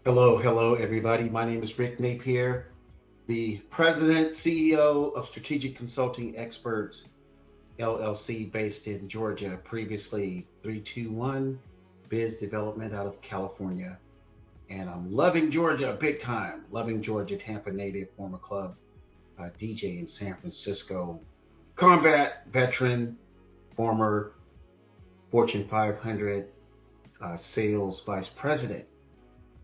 Hello, everybody. My name is Rick Napier, the President, CEO of Strategic Consulting Experts, LLC, based in Georgia, previously 321 Biz Development out of California. And I'm loving Georgia big time. Loving Georgia, Tampa native, former club DJ in San Francisco, combat veteran, former Fortune 500 sales vice president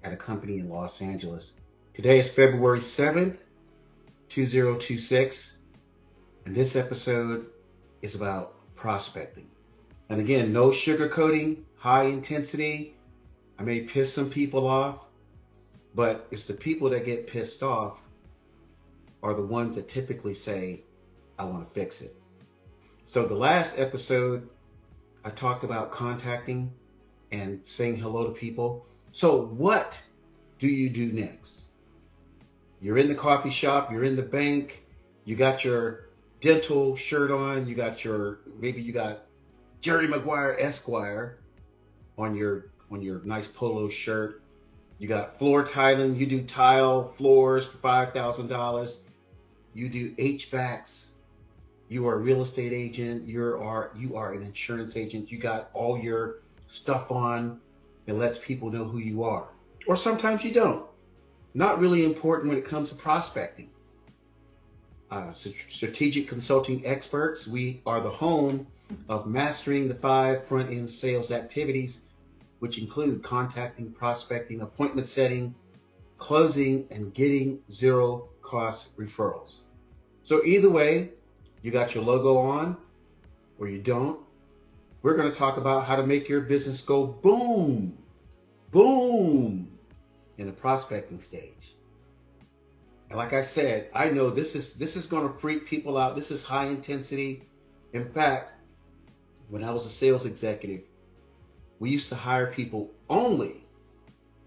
at a company in Los Angeles. Today is February 7th, 2026, and this episode is about prospecting. And again, no sugarcoating, high intensity. I may piss some people off, but it's the people that get pissed off are the ones that typically say, I want to fix it. So the last episode, I talked about contacting and saying hello to people. So what do you do next? You're in the coffee shop, you're in the bank, you got your dental shirt on, maybe you got Jerry Maguire Esquire on your nice polo shirt. You got floor tiling, you do tile floors for $5,000. You do HVACs. You are a real estate agent, you are an insurance agent. You got all your stuff on that lets people know who you are. Or sometimes you don't. Not really important when it comes to prospecting. Strategic Consulting Experts, we are the home of mastering the 5 front-end sales activities, which include contacting, prospecting, appointment setting, closing, and getting zero-cost referrals. So either way, you got your logo on or you don't, we're going to talk about how to make your business go boom, boom in the prospecting stage. And like I said, I know this is going to freak people out. This is high intensity. In fact, when I was a sales executive, we used to hire people only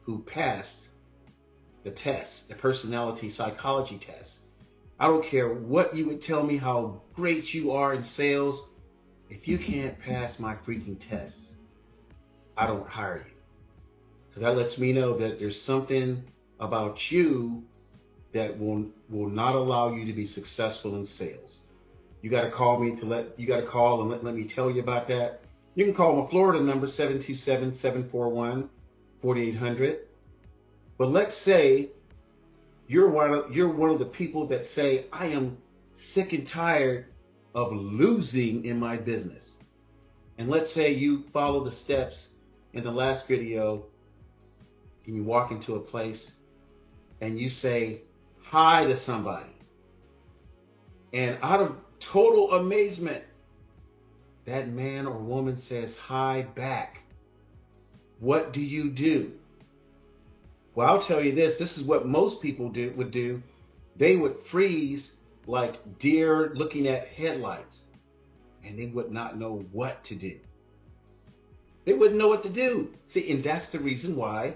who passed the test, the personality psychology test. I don't care what you would tell me, how great you are in sales. If you can't pass my freaking test, I don't hire you. Because that lets me know that there's something about you that will not allow you to be successful in sales. You got to call and let me tell you about that. You can call my Florida number 727-741-4800. But let's say you're one of the people that say, I am sick and tired of losing in my business. And let's say you follow the steps in the last video and you walk into a place and you say hi to somebody. And out of total amazement, that man or woman says hi back. What do you do? Well, I'll tell you this is what most people would do. They would freeze like deer looking at headlights, and they would not know what to do. They wouldn't know what to do. See, and that's the reason why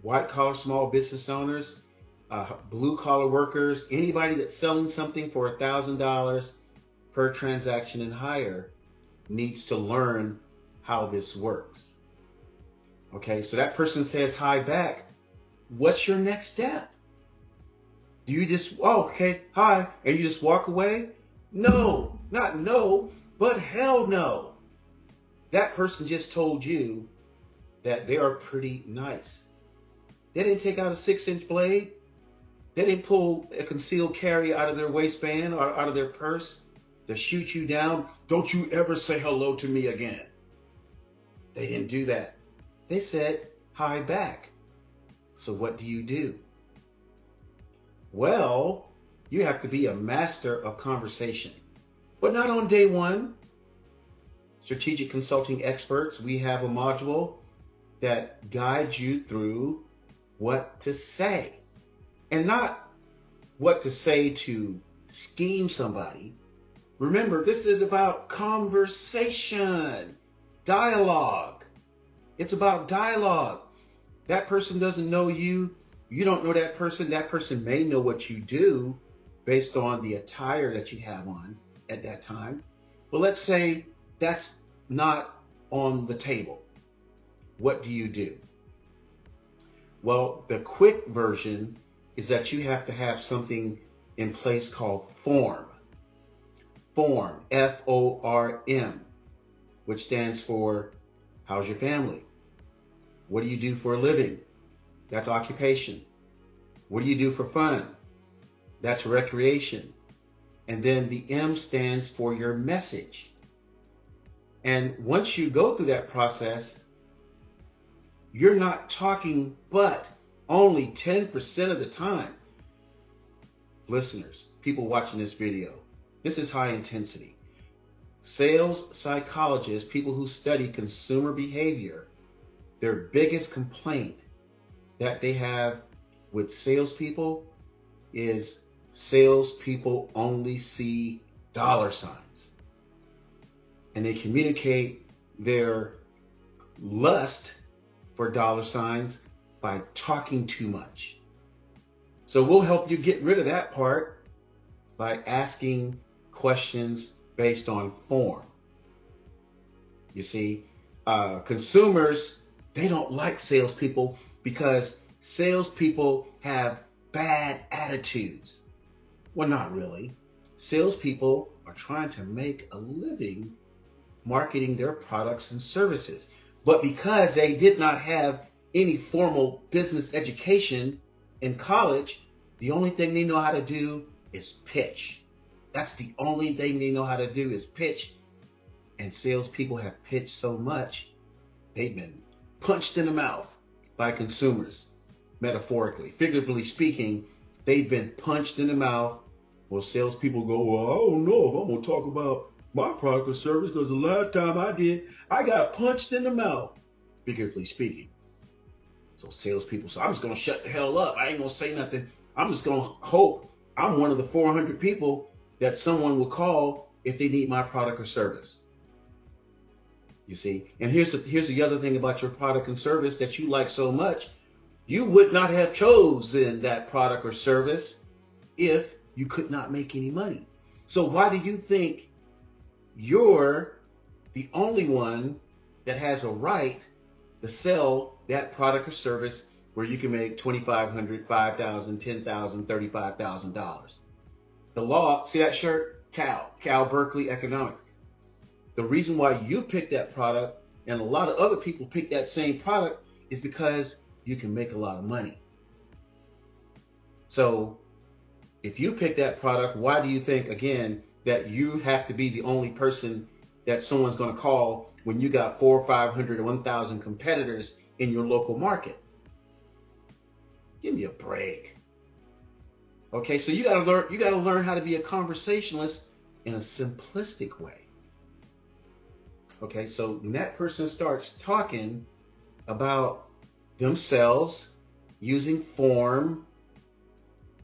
white collar small business owners, blue collar workers, anybody that's selling something for $1,000 per transaction and higher needs to learn how this works. Okay, so that person says hi back. What's your next step? Do you just, okay, hi, and you just walk away? No, not no, but hell no. That person just told you that they are pretty nice. They didn't take out a 6-inch blade. They didn't pull a concealed carry out of their waistband or out of their purse to shoot you down. Don't you ever say hello to me again. They didn't do that. They said hi back. So what do you do? Well, you have to be a master of conversation. But not on day one. Strategic Consulting Experts, we have a module that guides you through what to say. And not what to say to scheme somebody. Remember, this is about conversation, dialogue. It's about dialogue. That person doesn't know you. You don't know that person. That person may know what you do based on the attire that you have on at that time. But let's say that's not on the table. What do you do? Well, the quick version is that you have to have something in place called form. Form, Form, which stands for how's your family? What do you do for a living? That's occupation. What do you do for fun? That's recreation. And then the M stands for your message. And once you go through that process, you're not talking but only 10% of the time. Listeners, people watching this video, this is high intensity. Sales psychologists, people who study consumer behavior, their biggest complaint that they have with salespeople is salespeople only see dollar signs. And they communicate their lust for dollar signs by talking too much. So we'll help you get rid of that part by asking questions based on form. You see, consumers, they don't like salespeople because salespeople have bad attitudes. Well, not really. Salespeople are trying to make a living marketing their products and services. But because they did not have any formal business education in college, the only thing they know how to do is pitch. That's the only thing they know how to do is pitch. And salespeople have pitched so much, they've been punched in the mouth by consumers, metaphorically. Figuratively speaking, they've been punched in the mouth. Well, salespeople go, well, I don't know if I'm going to talk about my product or service because the last time I did, I got punched in the mouth, figuratively speaking. So salespeople, so I'm just going to shut the hell up. I ain't going to say nothing. I'm just going to hope I'm one of the 400 people that someone will call if they need my product or service. You see, and here's the other thing about your product and service that you like so much. You would not have chosen that product or service if you could not make any money. So why do you think you're the only one that has a right to sell that product or service where you can make $2,500, $5,000, $10,000, $35,000? The law, see that shirt? Cal Berkeley Economics. The reason why you pick that product and a lot of other people pick that same product is because you can make a lot of money. So if you pick that product, why do you think, again, that you have to be the only person that someone's going to call when you got 400, 500, or 1,000 competitors in your local market? Give me a break. Okay, so you got to learn how to be a conversationalist in a simplistic way. Okay, so when that person starts talking about themselves using form,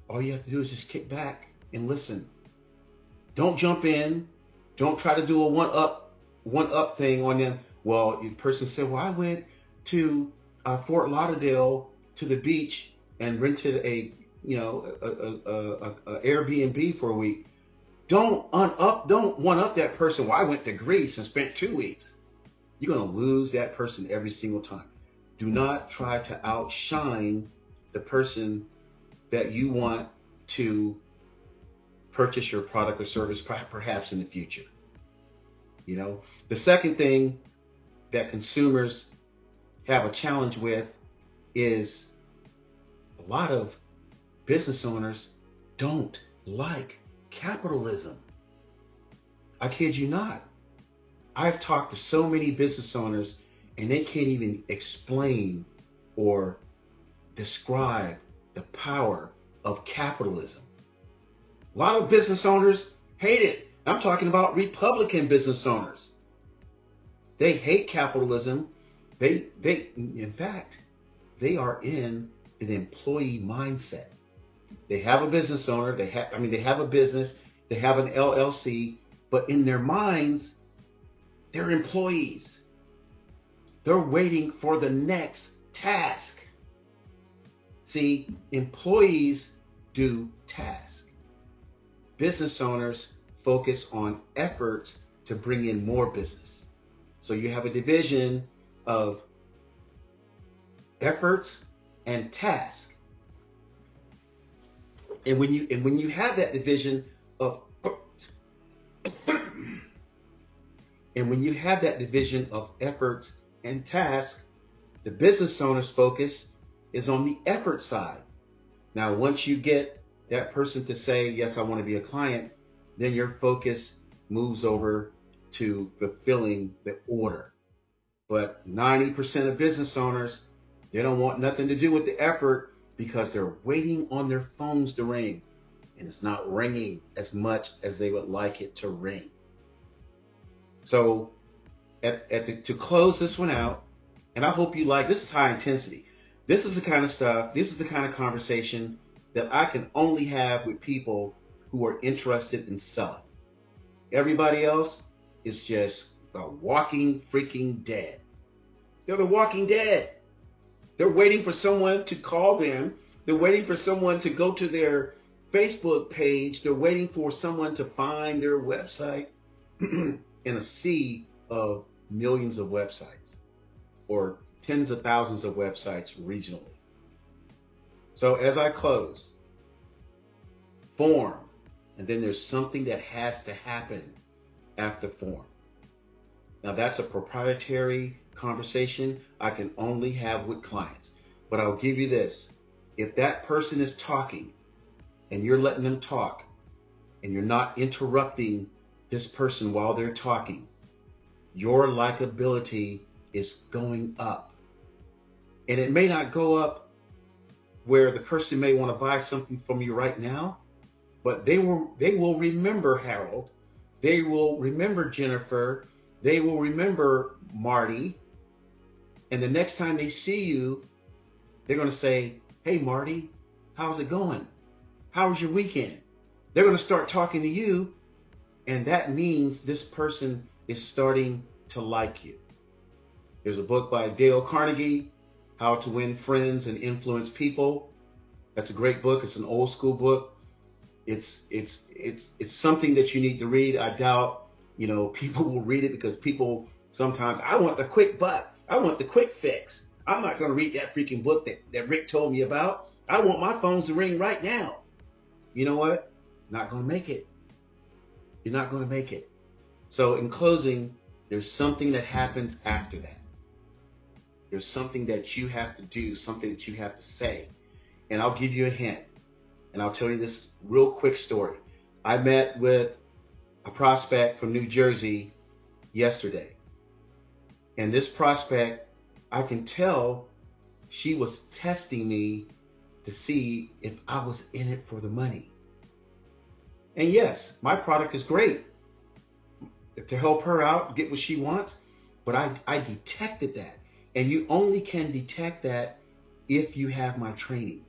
all you have to do is just kick back and listen. Don't jump in. Don't try to do a one up thing on them. Well, the person said, well, I went to Fort Lauderdale to the beach and rented a Airbnb for a week. Don't one up that person. Well, I went to Greece and spent 2 weeks. You're going to lose that person every single time. Do not try to outshine the person that you want to purchase your product or service perhaps in the future. You know, the second thing that consumers have a challenge with is a lot of business owners don't like capitalism. I kid you not. I've talked to so many business owners and they can't even explain or describe the power of capitalism. A lot of business owners hate it. I'm talking about Republican business owners. They hate capitalism. In fact, they are in an employee mindset. They have a business owner. They have a business. They have an LLC, but in their minds, they're employees. They're waiting for the next task. See, employees do tasks. Business owners focus on efforts to bring in more business. So you have a division of efforts and task. And when you have that division of and when you have that division of efforts and tasks, the business owner's focus is on the effort side. Now, once you get that person to say, yes, I want to be a client, then your focus moves over to fulfilling the order. But 90% of business owners, they don't want nothing to do with the effort because they're waiting on their phones to ring. And it's not ringing as much as they would like it to ring. So to close this one out, and I hope you like, this is high intensity. This is the kind of stuff, this is the kind of conversation that I can only have with people who are interested in selling. Everybody else is just the walking freaking dead. They're the walking dead. They're waiting for someone to call them. They're waiting for someone to go to their Facebook page. They're waiting for someone to find their website in a sea of millions of websites or tens of thousands of websites regionally. So as I close, form, and then there's something that has to happen after form. Now that's a proprietary conversation I can only have with clients. But I'll give you this. If that person is talking and you're letting them talk and you're not interrupting this person while they're talking, your likability is going up. And it may not go up where the person may want to buy something from you right now, but they will remember Harold. They will remember Jennifer. They will remember Marty. And the next time they see you, they're going to say, hey, Marty, how's it going? How was your weekend? They're going to start talking to you. And that means this person is starting to like you. There's a book by Dale Carnegie, How to Win Friends and Influence People. That's a great book. It's an old school book. It's something that you need to read. I doubt, people will read it because people sometimes, I want the quick buck. I want the quick fix. I'm not going to read that freaking book that Rick told me about. I want my phones to ring right now. You know what? Not going to make it. You're not going to make it. So in closing, there's something that happens after that. There's something that you have to do, something that you have to say. And I'll give you a hint. And I'll tell you this real quick story. I met with a prospect from New Jersey yesterday. And this prospect, I can tell she was testing me to see if I was in it for the money. And yes, my product is great to help her out, get what she wants. But I detected that. And you only can detect that if you have my training.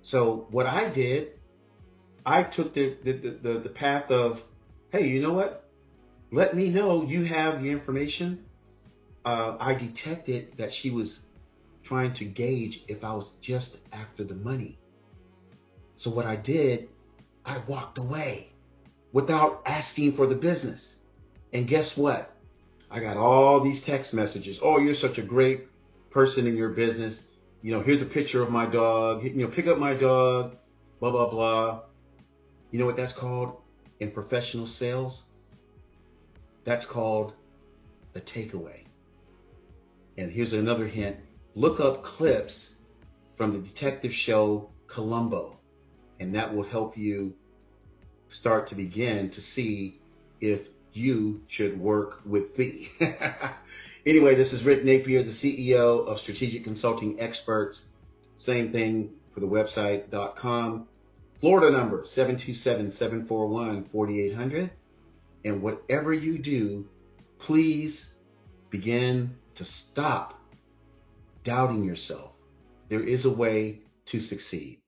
So what I did, I took the path of, hey, you know what? Let me know you have the information. I detected that she was trying to gauge if I was just after the money. So what I did, I walked away without asking for the business. And guess what? I got all these text messages. Oh, you're such a great person in your business. Here's a picture of my dog. Pick up my dog, blah, blah, blah. You know what that's called in professional sales? That's called the takeaway. And here's another hint. Look up clips from the detective show Columbo, and that will help you start to begin to see if you should work with me. Anyway, this is Rick Napier, the CEO of Strategic Consulting Experts. Same thing for the website.com. Florida number 727-741-4800. And whatever you do, please begin to stop doubting yourself. There is a way to succeed.